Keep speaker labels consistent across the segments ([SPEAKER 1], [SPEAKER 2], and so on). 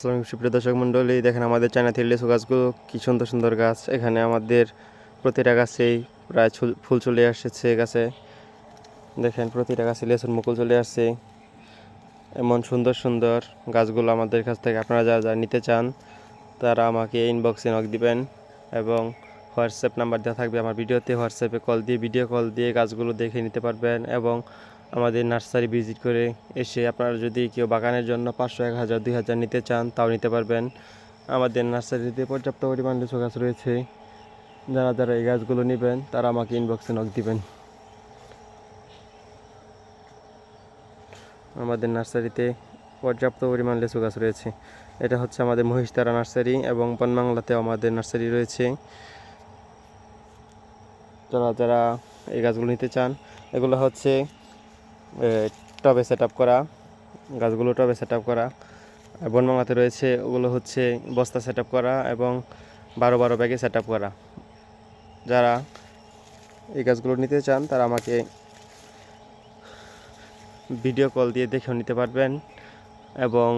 [SPEAKER 1] সুপ্রিয় দর্শক মণ্ডলী, দেখেন আমাদের চায়না থ্রি লিচু গাছগুলো কি সুন্দর সুন্দর গাছ। এখানে আমাদের প্রতিটা গাছেই প্রায় ফুল চলে আসছে গাছে। দেখেন প্রতিটা গাছে লেচুর মুকুল চলে আসছে। এমন সুন্দর সুন্দর গাছগুলো আমাদের কাছ থেকে আপনারা যারা যারা নিতে চান তারা আমাকে ইনবক্সে নক দিবেন এবং হোয়াটসঅ্যাপ নাম্বার দেওয়া থাকবে আমার ভিডিওতে। হোয়াটসঅ্যাপে কল দিয়ে ভিডিও কল দিয়ে গাছগুলো দেখে নিতে পারবেন এবং আমাদের নার্সারি ভিজিট করে এসে আপনারা যদি কেউ বাগানের জন্য 500, 1000, 2000 নিতে চান তাও নিতে পারবেন। আমাদের নার্সারিতে পর্যাপ্ত পরিমাণ লিচু গাছ রয়েছে। যারা যারা এই গাছগুলো নেবেন তারা আমাকে ইনবক্সে নক দিবেন। আমাদের নার্সারিতে পর্যাপ্ত পরিমাণ লিচু গাছ রয়েছে। এটা হচ্ছে আমাদের মহিষতারা নার্সারি এবং বনবাংলাতেও আমাদের নার্সারি রয়েছে। যারা যারা এই গাছগুলো নিতে চান, এগুলো হচ্ছে টবে সেট আপ করা গাছগুলো, টবে সেট আপ করা। বনবাংলাতে রয়েছে ওগুলো হচ্ছে বস্তা সেট আপ করা এবং 12 ব্যাগে সেট আপ করা। যারা এই গাছগুলো নিতে চান তারা আমাকে ভিডিও কল দিয়ে দেখেও নিতে পারবেন এবং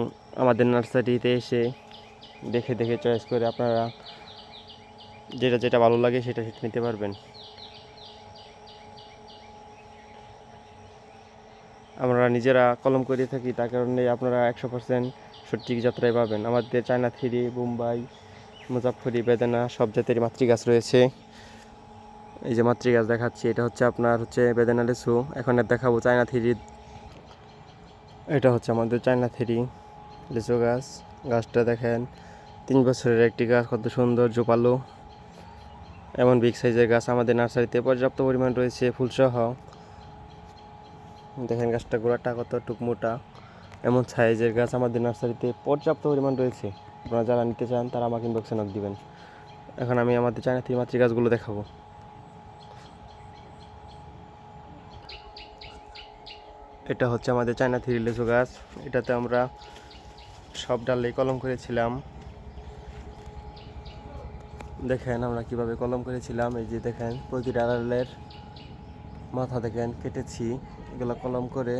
[SPEAKER 1] আমাদের নার্সারিতে এসে দেখে দেখে চয়েস করে আপনারা যেটা যেটা ভালো লাগে সেটা নিতে পারবেন। আমরা নিজেরা কলম করে থাকি, তার কারণে আপনারা 100% সঠিক যাত্রায় পাবেন। আমাদের চায়না থ্রি, বোম্বাই, মুজাফফরি, বেদানা সব জাতের মাতৃ গাছ রয়েছে। এই যে মাতৃ গাছ দেখাচ্ছি, এটা হচ্ছে আপনার বেদানা লিচু। এখন দেখাবো চায়না থ্রি। এটা হচ্ছে আমাদের চায়না থ্রি লিচু গাছ। গাছটা দেখেন 3 বছরের একটি গাছ, কত সুন্দর জোপালো। এমন বিগ সাইজের গাছ আমাদের নার্সারিতে পর্যাপ্ত পরিমাণ রয়েছে ফুলসহ। দেখেন গাছটা গোড়াটা কত টুকমোটা। এমন সাইজের গাছ আমাদের নার্সারিতে পর্যাপ্ত পরিমাণ রয়েছে। আপনারা যারা নিতে চান তারা আমাকে ইনবক্সে নক দিবেন। এখন আমি আমাদের চায়না থ্রি মাতৃ গাছগুলো দেখাবো। এটা হচ্ছে আমাদের চায়না থ্রি লিচু গাছ। এটাতে আমরা সব ডালেই কলম করেছিলাম। দেখেন আমরা কিভাবে কলম করেছিলাম। এই যে দেখেন প্রতিটা ডালের মাথা দেখেন কেটেছি, এগুলো কলম করে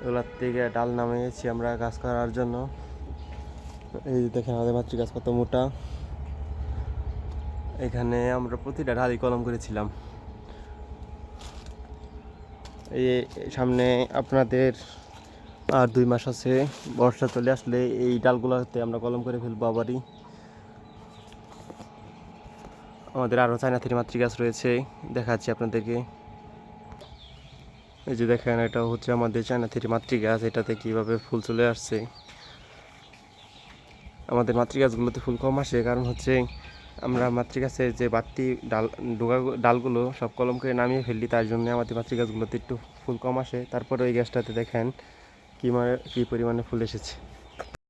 [SPEAKER 1] এগুলোর থেকে ডাল নামিয়েছি আমরা গাছ করার জন্য। এই যে দেখেন আমাদের মাতৃ গাছ কত মোটা। এখানে আমরা প্রতিটা ডালই কলম করেছিলাম। এই সামনে আপনাদের আর 2 মাস আছে, বর্ষা চলে আসলে এই ডালগুলোতে আমরা কলম করে ফেলবো আবারই। আমাদের আরও চায়না থ্রি মাতৃ গাছ রয়েছে, দেখাচ্ছি আপনাদেরকে। এই যে দেখেন এটা হচ্ছে আমাদের চায়না থ্রি মাতৃ গাছ। এটাতে কীভাবে ফুল চলে আসছে। আমাদের মাতৃ গাছগুলোতে ফুল কম আসে, কারণ হচ্ছে আমরা মাতৃ গাছের যে বাড়তি ডালগুলো সব কলম করে নামিয়ে ফেললি, তার জন্য আমাদের মাতৃ গাছগুলোতে একটু ফুল কম আসে। তারপরে ওই গাছটাতে দেখেন কী পরিমাণে ফুল এসেছে।